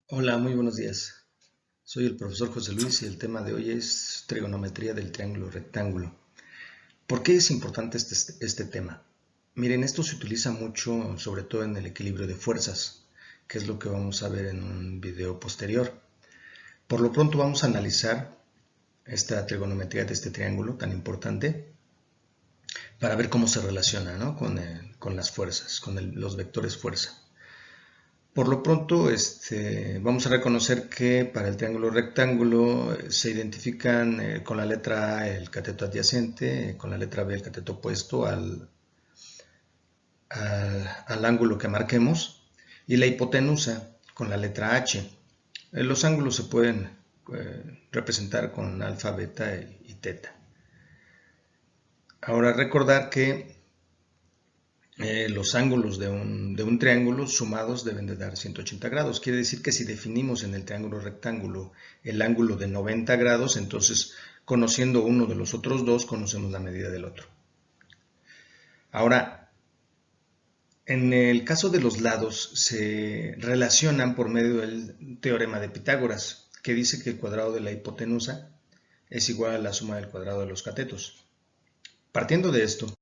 Hola, muy buenos días. Soy el profesor José Luis y el tema de hoy es trigonometría del triángulo rectángulo. ¿Por qué es importante este tema? Miren, esto se utiliza mucho, sobre todo en el equilibrio de fuerzas, que es lo que vamos a ver en un video posterior. Por lo pronto vamos a analizar esta trigonometría de este triángulo tan importante para ver cómo se relaciona, ¿no? con las fuerzas, los vectores fuerza. Por lo pronto, vamos a reconocer que para el triángulo rectángulo se identifican con la letra A el cateto adyacente, con la letra B el cateto opuesto al ángulo que marquemos y la hipotenusa con la letra H. Los ángulos se pueden representar con alfa, beta y teta. Ahora recordar que los ángulos de un triángulo sumados deben de dar 180 grados. Quiere decir que si definimos en el triángulo rectángulo el ángulo de 90 grados, entonces conociendo uno de los otros dos, conocemos la medida del otro. Ahora, en el caso de los lados, se relacionan por medio del teorema de Pitágoras, que dice que el cuadrado de la hipotenusa es igual a la suma del cuadrado de los catetos. Partiendo de esto,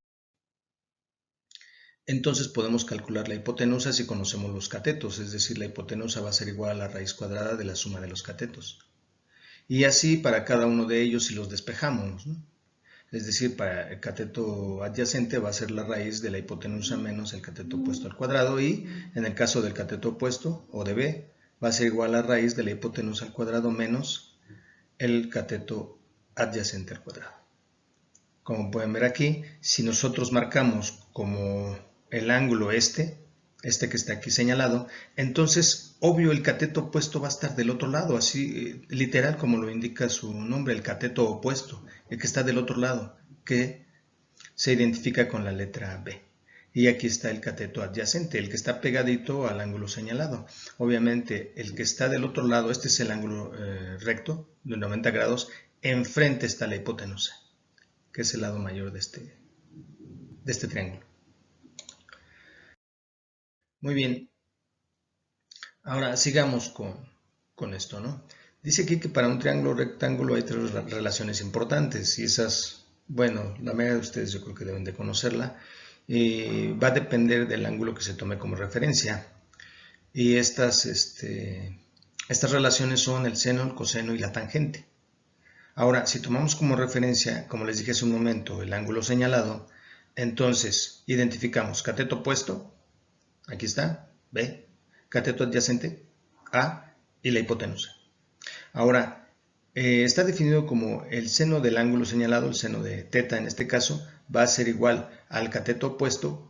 entonces podemos calcular la hipotenusa si conocemos los catetos, es decir, la hipotenusa va a ser igual a la raíz cuadrada de la suma de los catetos. Y así para cada uno de ellos si los despejamos, ¿no? Es decir, para el cateto adyacente va a ser la raíz de la hipotenusa menos el cateto opuesto al cuadrado y en el caso del cateto opuesto o de B va a ser igual a la raíz de la hipotenusa al cuadrado menos el cateto adyacente al cuadrado. Como pueden ver aquí, si nosotros marcamos como el ángulo este que está aquí señalado, entonces obvio el cateto opuesto va a estar del otro lado, así literal como lo indica su nombre, el cateto opuesto, el que está del otro lado, que se identifica con la letra B. Y aquí está el cateto adyacente, el que está pegadito al ángulo señalado. Obviamente el que está del otro lado, este es el ángulo recto de 90 grados, enfrente está la hipotenusa, que es el lado mayor de este triángulo. Muy bien, ahora sigamos con esto, ¿no? Dice aquí que para un triángulo rectángulo hay tres relaciones importantes y esas, bueno, la mayoría de ustedes yo creo que deben de conocerla. Va a depender del ángulo que se tome como referencia. Y estas relaciones son el seno, el coseno y la tangente. Ahora, si tomamos como referencia, como les dije hace un momento, el ángulo señalado, entonces identificamos cateto opuesto, aquí está, B, cateto adyacente, A, y la hipotenusa. Ahora, está definido como el seno del ángulo señalado, el seno de teta en este caso, va a ser igual al cateto opuesto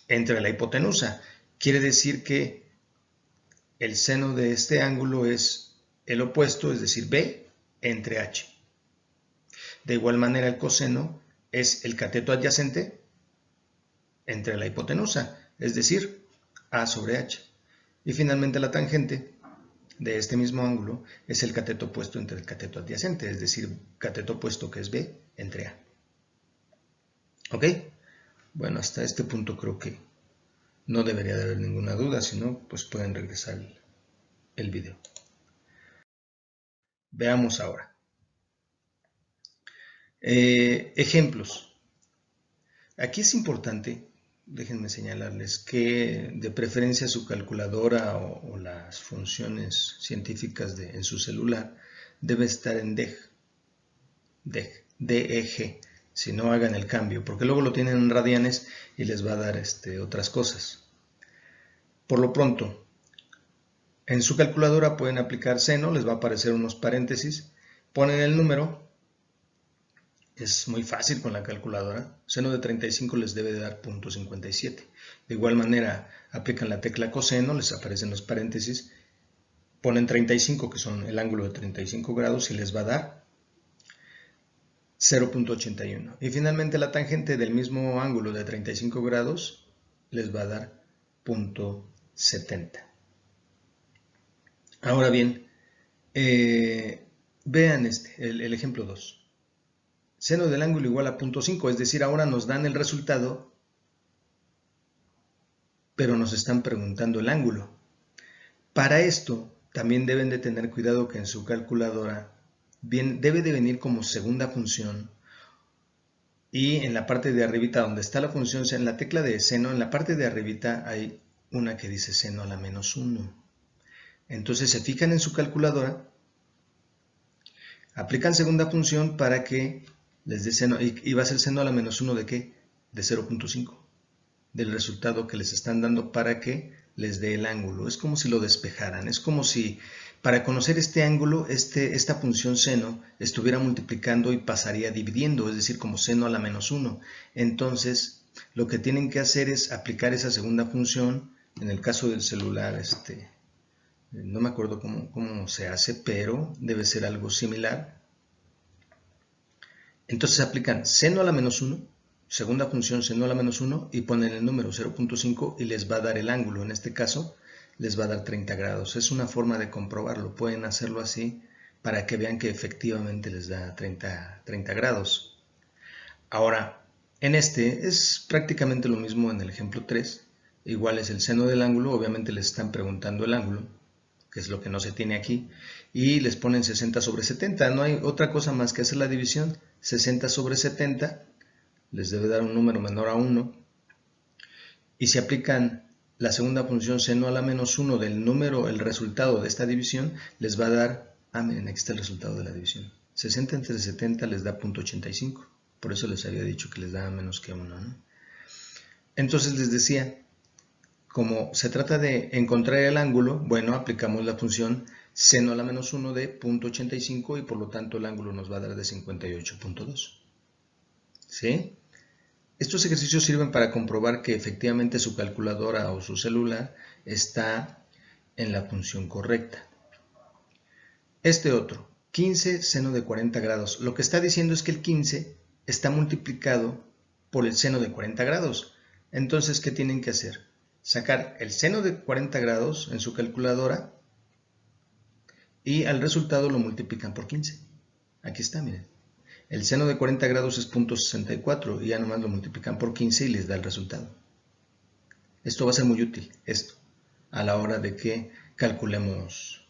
entre la hipotenusa. Quiere decir que el seno de este ángulo es el opuesto, es decir, B entre H. De igual manera, el coseno es el cateto adyacente entre la hipotenusa, es decir, A sobre H. Y finalmente la tangente de este mismo ángulo es el cateto opuesto entre el cateto adyacente, es decir, cateto opuesto que es B entre A. ¿Ok? Bueno, hasta este punto creo que no debería de haber ninguna duda, si no, pues pueden regresar el video. Veamos ahora. Ejemplos. Aquí es importante, déjenme señalarles, que de preferencia su calculadora o las funciones científicas en su celular debe estar en DEG, si no hagan el cambio, porque luego lo tienen en radianes y les va a dar otras cosas. Por lo pronto, en su calculadora pueden aplicar seno, les va a aparecer unos paréntesis, ponen el número. Es muy fácil con la calculadora. Seno de 35 les debe de dar 0.57. De igual manera, aplican la tecla coseno, les aparecen los paréntesis, ponen 35, que son el ángulo de 35 grados, y les va a dar 0.81. Y finalmente la tangente del mismo ángulo de 35 grados les va a dar 0.70. Ahora bien, vean el ejemplo 2. Seno del ángulo igual a 0.5, es decir, ahora nos dan el resultado, pero nos están preguntando el ángulo. Para esto, también deben de tener cuidado que en su calculadora debe de venir como segunda función, y en la parte de arribita donde está la función, en la tecla de seno, en la parte de arribita hay una que dice seno a la menos 1. Entonces se fijan en su calculadora, aplican segunda función para que les dé seno, y va a ser seno a la menos 1 ¿de qué? De 0.5, del resultado que les están dando para que les dé el ángulo. Es como si lo despejaran, es como si para conocer este ángulo, esta función seno estuviera multiplicando y pasaría dividiendo, es decir, como seno a la menos 1. Entonces, lo que tienen que hacer es aplicar esa segunda función. En el caso del celular, no me acuerdo cómo se hace, pero debe ser algo similar. Entonces aplican seno a la menos 1, segunda función seno a la menos 1, y ponen el número 0.5 y les va a dar el ángulo. En este caso les va a dar 30 grados. Es una forma de comprobarlo. Pueden hacerlo así para que vean que efectivamente les da 30 grados. Ahora, en es prácticamente lo mismo en el ejemplo 3. Igual es el seno del ángulo. Obviamente les están preguntando el ángulo, que es lo que no se tiene aquí, y les ponen 60 sobre 70. No hay otra cosa más que hacer la división. 60 sobre 70 les debe dar un número menor a 1, y si aplican la segunda función seno a la menos 1 del número, el resultado de esta división, les va a dar, miren, aquí está el resultado de la división. 60 entre 70 les da 0.85, por eso les había dicho que les daba menos que 1, ¿no? Entonces les decía, como se trata de encontrar el ángulo, bueno, aplicamos la función seno a la menos 1 de 0.85 y por lo tanto el ángulo nos va a dar de 58.2. ¿Sí? Estos ejercicios sirven para comprobar que efectivamente su calculadora o su celular está en la función correcta. Este otro, 15 seno de 40 grados. Lo que está diciendo es que el 15 está multiplicado por el seno de 40 grados. Entonces, ¿qué tienen que hacer? Sacar el seno de 40 grados en su calculadora y al resultado lo multiplican por 15. Aquí está, miren. El seno de 40 grados es 0.64 y ya nomás lo multiplican por 15 y les da el resultado. Esto va a ser muy útil, a la hora de que calculemos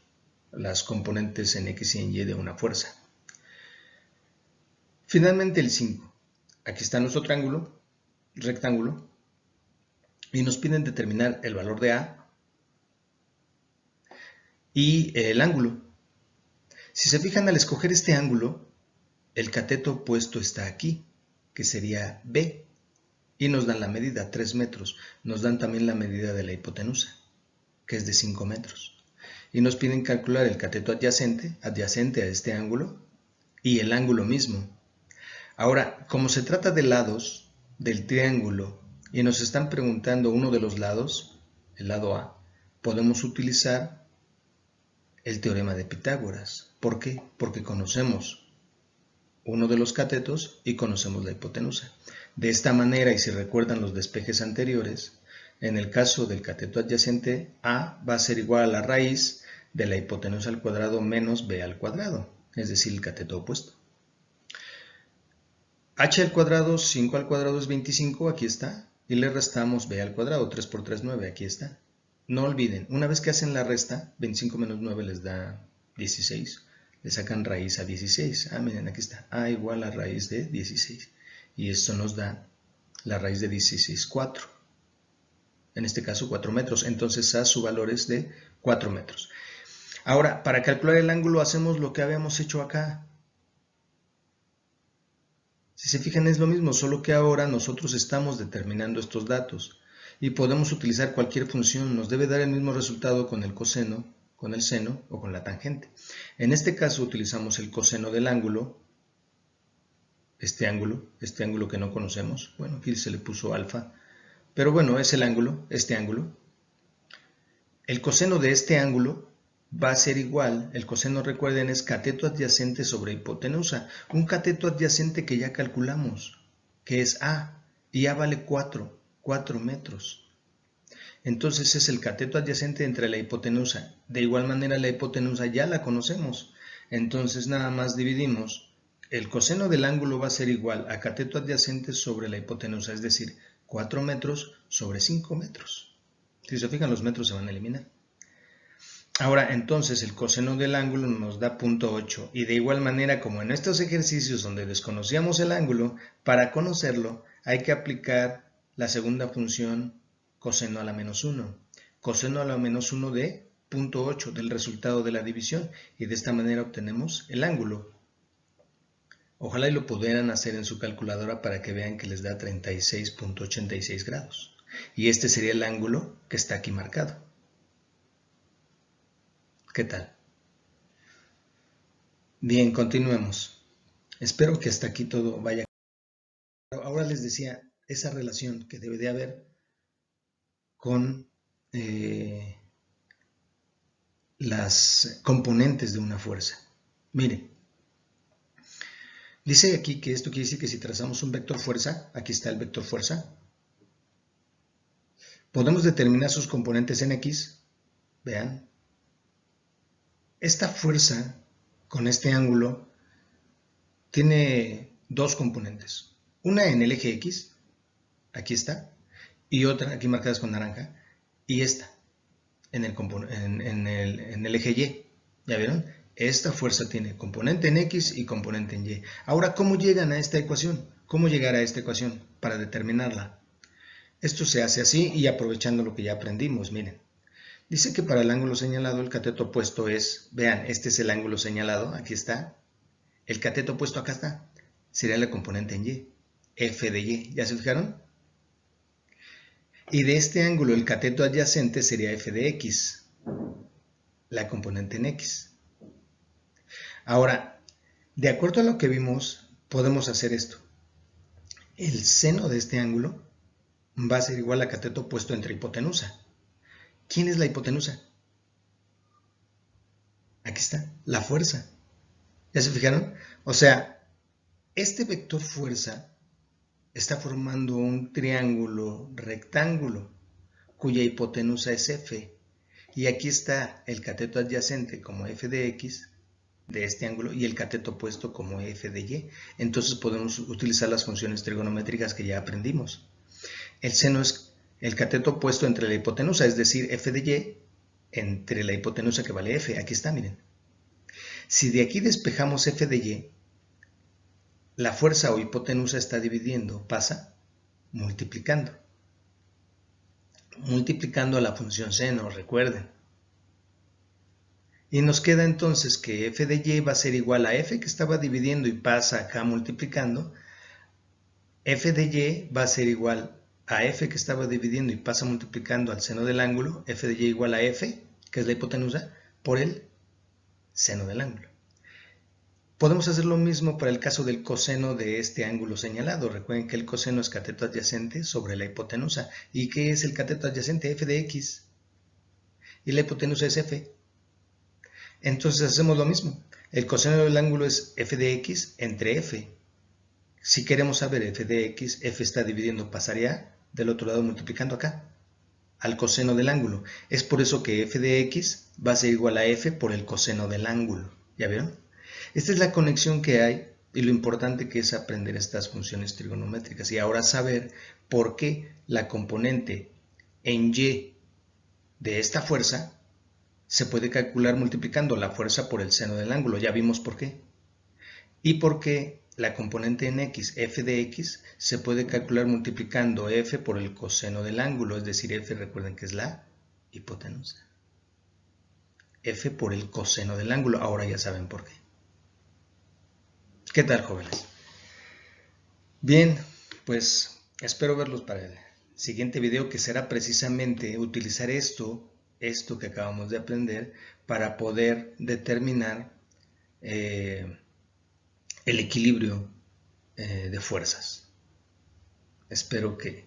las componentes en X y en Y de una fuerza. Finalmente el 5. Aquí está nuestro rectángulo, y nos piden determinar el valor de A y el ángulo. Si se fijan, al escoger este ángulo, el cateto opuesto está aquí, que sería B, y nos dan la medida, 3 metros. Nos dan también la medida de la hipotenusa, que es de 5 metros. Y nos piden calcular el cateto adyacente a este ángulo, y el ángulo mismo. Ahora, como se trata de lados del triángulo, y nos están preguntando uno de los lados, el lado A, podemos utilizar el teorema de Pitágoras. ¿Por qué? Porque conocemos uno de los catetos y conocemos la hipotenusa. De esta manera, y si recuerdan los despejes anteriores, en el caso del cateto adyacente, A va a ser igual a la raíz de la hipotenusa al cuadrado menos B al cuadrado, es decir, el cateto opuesto. H al cuadrado, 5 al cuadrado es 25, aquí está, y le restamos B al cuadrado, 3 por 3, 9, aquí está. No olviden, una vez que hacen la resta, 25 menos 9 les da 16. Le sacan raíz a 16. Miren, aquí está. A igual a raíz de 16. Y esto nos da la raíz de 16, 4. En este caso, 4 metros. Entonces, A su valor es de 4 metros. Ahora, para calcular el ángulo, hacemos lo que habíamos hecho acá. Si se fijan, es lo mismo, solo que ahora nosotros estamos determinando estos datos. Y podemos utilizar cualquier función. Nos debe dar el mismo resultado con el coseno, con el seno o con la tangente. En este caso utilizamos el coseno del ángulo, este ángulo que no conocemos. Bueno, aquí se le puso alfa, pero bueno, es el ángulo, este ángulo. El coseno de este ángulo va a ser igual, el coseno, recuerden, es cateto adyacente sobre hipotenusa, un cateto adyacente que ya calculamos, que es A, y A vale 4 metros. Entonces es el cateto adyacente entre la hipotenusa. De igual manera la hipotenusa ya la conocemos. Entonces nada más dividimos. El coseno del ángulo va a ser igual a cateto adyacente sobre la hipotenusa, es decir, 4 metros sobre 5 metros. Si se fijan, los metros se van a eliminar. Ahora, entonces, el coseno del ángulo nos da 0.8 y de igual manera como en estos ejercicios donde desconocíamos el ángulo, para conocerlo hay que aplicar la segunda función coseno a la menos 1. Coseno a la menos 1 de 0.8 del resultado de la división y de esta manera obtenemos el ángulo. Ojalá y lo pudieran hacer en su calculadora para que vean que les da 36.86 grados. Y este sería el ángulo que está aquí marcado. ¿Qué tal? Bien, continuemos. Espero que hasta aquí todo vaya. Ahora les decía esa relación que debe de haber con las componentes de una fuerza. Miren, dice aquí que esto quiere decir que si trazamos un vector fuerza, aquí está el vector fuerza, podemos determinar sus componentes en X. Vean, esta fuerza con este ángulo tiene dos componentes. Una en el eje X, aquí está, y otra aquí marcadas con naranja, y esta en el eje Y. ¿Ya vieron? Esta fuerza tiene componente en X y componente en Y. Ahora, ¿cómo llegan a esta ecuación? ¿Cómo llegar a esta ecuación para determinarla? Esto se hace así y aprovechando lo que ya aprendimos, miren. Dice que para el ángulo señalado el cateto opuesto es, vean, este es el ángulo señalado, aquí está. El cateto opuesto acá está, sería la componente en Y, f de Y, ¿ya se fijaron? Y de este ángulo el cateto adyacente sería f de X, la componente en X. Ahora, de acuerdo a lo que vimos, podemos hacer esto. El seno de este ángulo va a ser igual a cateto opuesto entre hipotenusa. ¿Quién es la hipotenusa? Aquí está, la fuerza. ¿Ya se fijaron? O sea, este vector fuerza está formando un triángulo rectángulo cuya hipotenusa es f. Y aquí está el cateto adyacente como f de x de este ángulo y el cateto opuesto como f de y. Entonces podemos utilizar las funciones trigonométricas que ya aprendimos. El seno es el cateto opuesto entre la hipotenusa, es decir, f de y entre la hipotenusa que vale f. Aquí está, miren. Si de aquí despejamos f de y, la fuerza o hipotenusa está dividiendo, pasa multiplicando. Multiplicando a la función seno, recuerden. Y nos queda entonces que f de y va a ser igual a f que estaba dividiendo y pasa acá multiplicando. F de y va a ser igual a f que estaba dividiendo y pasa multiplicando al seno del ángulo. F de y igual a f, que es la hipotenusa, por el seno del ángulo. Podemos hacer lo mismo para el caso del coseno de este ángulo señalado. Recuerden que el coseno es cateto adyacente sobre la hipotenusa. ¿Y qué es el cateto adyacente? F de x. Y la hipotenusa es f. Entonces hacemos lo mismo. El coseno del ángulo es f de x entre f. Si queremos saber f de x, f está dividiendo, pasaría del otro lado multiplicando acá, al coseno del ángulo. Es por eso que f de x va a ser igual a f por el coseno del ángulo. ¿Ya vieron? Esta es la conexión que hay y lo importante que es aprender estas funciones trigonométricas y ahora saber por qué la componente en y de esta fuerza se puede calcular multiplicando la fuerza por el seno del ángulo. Ya vimos por qué. Y por qué la componente en x, f de x, se puede calcular multiplicando f por el coseno del ángulo. Es decir, f, recuerden que es la hipotenusa. F por el coseno del ángulo. Ahora ya saben por qué. ¿Qué tal, jóvenes? Bien, pues espero verlos para el siguiente video, que será precisamente utilizar esto que acabamos de aprender para poder determinar el equilibrio de fuerzas. Espero que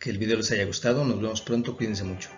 el video les haya gustado. Nos vemos pronto. Cuídense mucho.